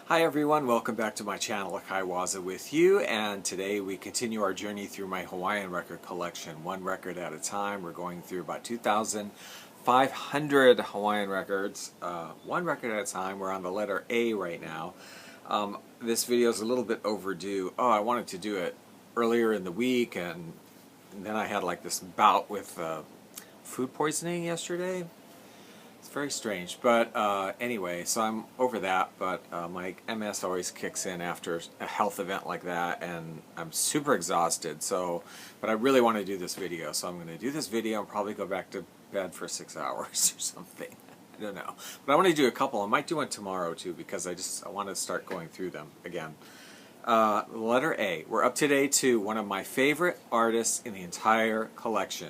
Hi everyone, welcome back to my channel, Kaiwaza with you, and today we continue our journey through my Hawaiian record collection, one record at a time. We're going through about 2,500 Hawaiian records, one record at a time. We're on the letter A right now. This video is a little bit overdue. I wanted to do it earlier in the week, and then I had like this bout with food poisoning yesterday. It's very strange, but anyway, so I'm over that, but my MS always kicks in after a health event like that, and I'm super exhausted, but I really want to do this video, so I'm going to do this video and probably go back to bed for 6 hours or something. I don't know. But I want to do a couple. I might do one tomorrow, too, because I want to start going through them again. Letter A. We're up today to one of my favorite artists in the entire collection.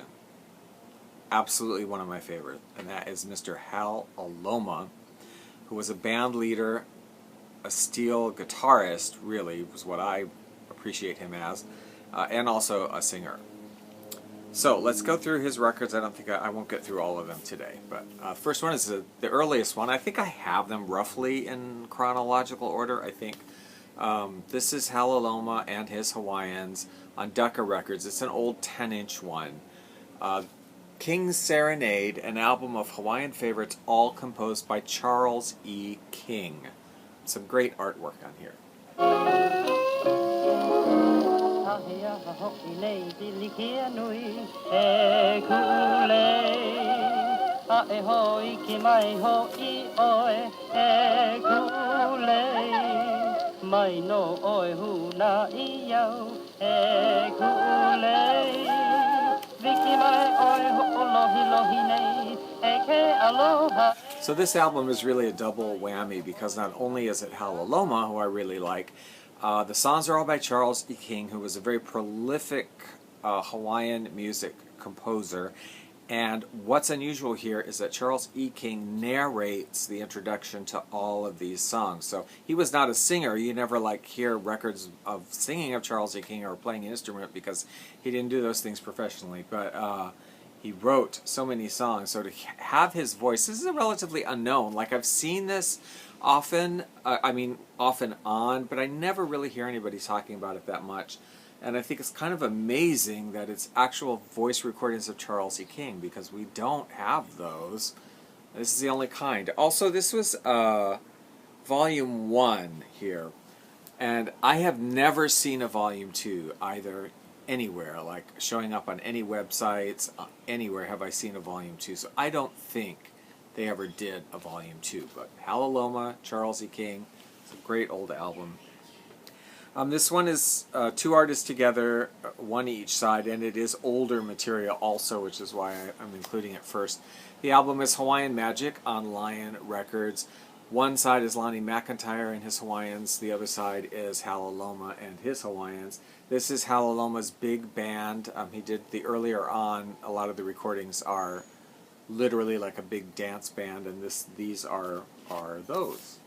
Absolutely one of my favorite, and that is Mr. Hal Aloma, who was a band leader, a steel guitarist, really, was what I appreciate him as, and also a singer. So let's go through his records. I don't think I won't get through all of them today, but first one is the earliest one. I think I have them roughly in chronological order, I think. This is Hal Aloma and his Hawaiians on Decca Records. It's an old 10-inch one. King's Serenade, an album of Hawaiian favorites, all composed by Charles E. King. Some great artwork on here. So this album is really a double whammy because not only is it Hal Aloma, who I really like, the songs are all by Charles E. King, who was a very prolific Hawaiian music composer. And what's unusual here is that Charles E. King narrates the introduction to all of these songs. So he was not a singer. You never hear records of singing of Charles E. King or playing an instrument because he didn't do those things professionally. But he wrote so many songs. So to have his voice, this is a relatively unknown. I've seen this often, off and on, but I never really hear anybody talking about it that much. And I think it's kind of amazing that it's actual voice recordings of Charles E. King, because we don't have those. This is the only kind. Also, this was Volume 1 here. And I have never seen a Volume 2 either anywhere, showing up on any websites, anywhere have I seen a Volume 2. So I don't think they ever did a Volume 2. But Hal Aloma, Charles E. King, it's a great old album. This one is two artists together, one each side, and it is older material also, which is why I'm including it first. The album is Hawaiian Magic on Lion Records. One side is Lonnie McIntyre and his Hawaiians, the other side is Hal Aloma and his Hawaiians. This is Hal Aloma's big band. He did earlier on, a lot of the recordings are literally like a big dance band, and these are those.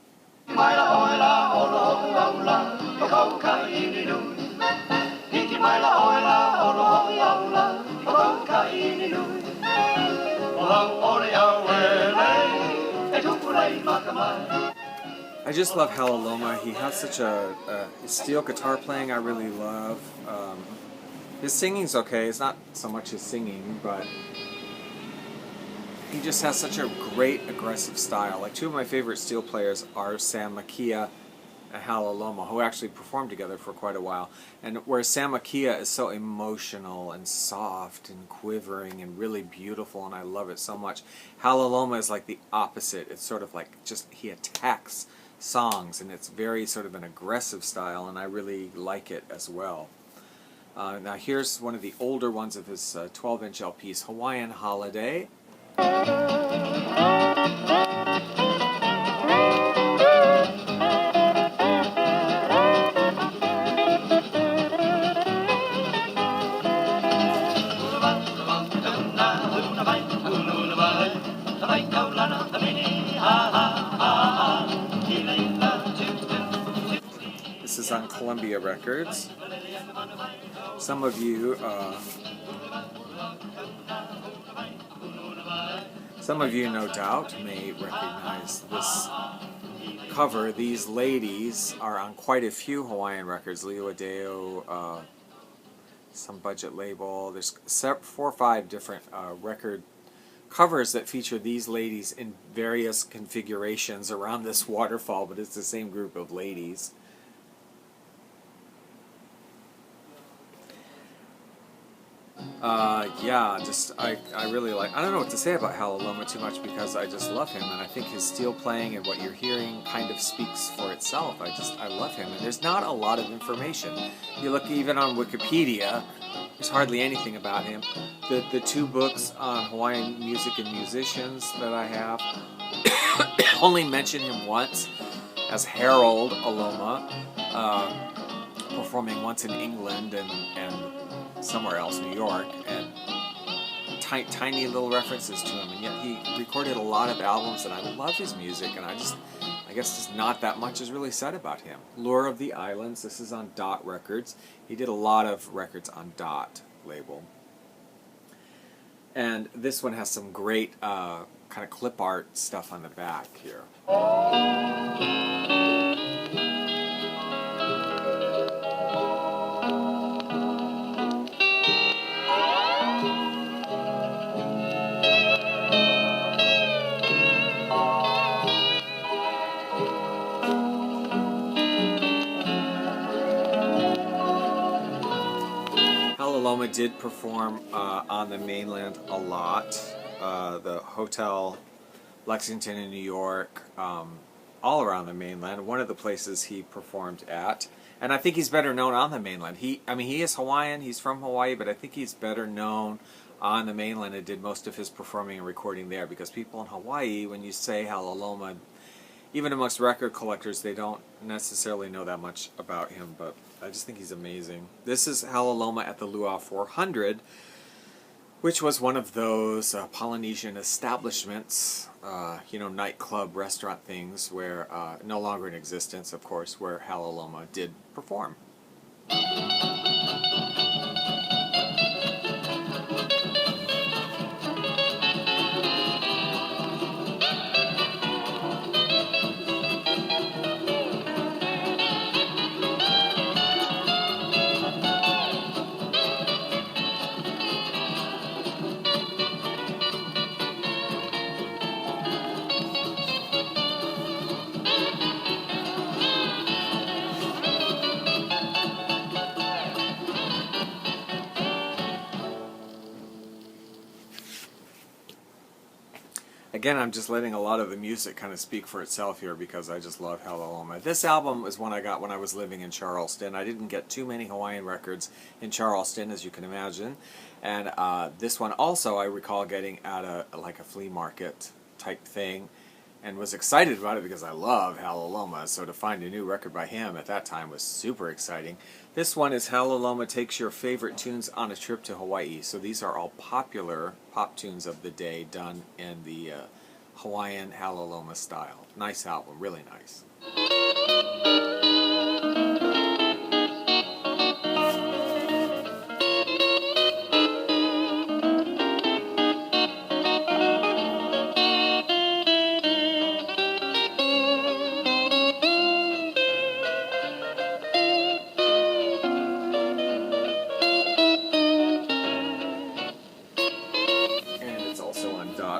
I just love Hal Aloma. He has such his steel guitar playing I really love. His singing's okay. It's not so much his singing, but he just has such a great aggressive style. Two of my favorite steel players are Sam Makia and Hal Aloma, who actually performed together for quite a while. And whereas Sam Makia is so emotional and soft and quivering and really beautiful, and I love it so much, Hal Aloma is like the opposite. It's sort of he attacks songs, and it's very sort of an aggressive style, and I really like it as well. Now here's one of the older ones of his 12-inch LPs, Hawaiian Holiday. This is on Columbia Records. Some of you no doubt may recognize this cover, these ladies are on quite a few Hawaiian records. Leo Adeo, some budget label. There's 4 or 5 different record covers that feature these ladies in various configurations around this waterfall, but it's the same group of ladies. Yeah, I really like, I don't know what to say about Hal Aloma too much because I just love him, and I think his steel playing and what you're hearing kind of speaks for itself. I love him, and there's not a lot of information. You look even on Wikipedia, there's hardly anything about him. The 2 books on Hawaiian music and musicians that I have only mention him once as Harold Aloma, performing once in England and somewhere else, New York, and tiny little references to him, and yet he recorded a lot of albums, and I love his music, and I guess just not that much is really said about him. Lure of the Islands, this is on Dot Records. He did a lot of records on Dot label. And this one has some great kind of clip art stuff on the back here. Hal Aloma did perform on the mainland a lot. The Hotel Lexington in New York, all around the mainland. One of the places he performed at, and I think he's better known on the mainland. He is Hawaiian, he's from Hawaii, but I think he's better known on the mainland and did most of his performing and recording there, because people in Hawaii, when you say Hal Aloma, even amongst record collectors, they don't necessarily know that much about him, but I just think he's amazing. This is Hal Aloma at the Luau 400, which was one of those Polynesian establishments, nightclub, restaurant things, where, no longer in existence, of course, where Hal Aloma did perform. Again, I'm just letting a lot of the music kind of speak for itself here because I just love Hal Aloma. This album is one I got when I was living in Charleston. I didn't get too many Hawaiian records in Charleston, as you can imagine. And this one also I recall getting at a flea market type thing, and was excited about it because I love Hal Aloma. So to find a new record by him at that time was super exciting. This one is Hal Aloma Takes Your Favorite Tunes on a Trip to Hawaii. So these are all popular pop tunes of the day done in the Hawaiian Hal Aloma style. Nice album, really nice.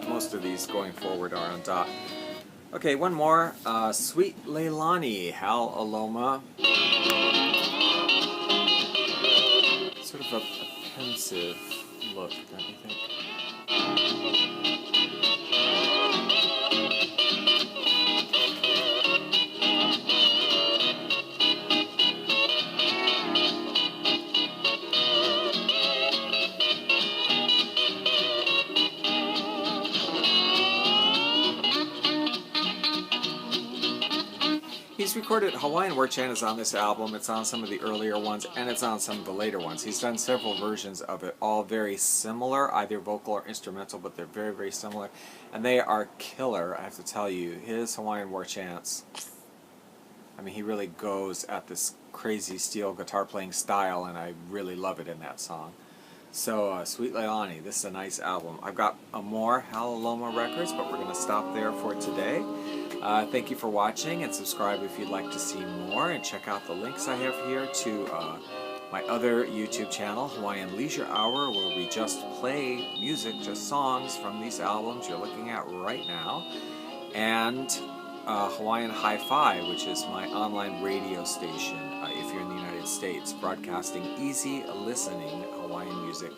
Most of these going forward are on Dot. Okay, one more. Sweet Leilani, Hal Aloma. Sort of a pensive look, don't you think? He's recorded, Hawaiian War Chant is on this album, it's on some of the earlier ones, and it's on some of the later ones. He's done several versions of it, all very similar, either vocal or instrumental, but they're very, very similar. And they are killer, I have to tell you. His Hawaiian War Chants, I mean, he really goes at this crazy steel guitar playing style, and I really love it in that song. So, Sweet Leilani, this is a nice album. I've got more Hal Aloma records, but we're going to stop there for today. Thank you for watching, and subscribe if you'd like to see more, and check out the links I have here to my other YouTube channel, Hawaiian Leisure Hour, where we just play music, just songs from these albums you're looking at right now, and Hawaiian Hi-Fi, which is my online radio station if you're in the United States, broadcasting easy listening Hawaiian music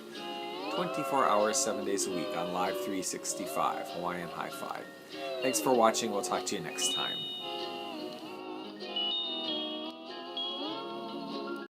24 hours, 7 days a week on Live 365, Hawaiian Hi-Fi. Thanks for watching. We'll talk to you next time.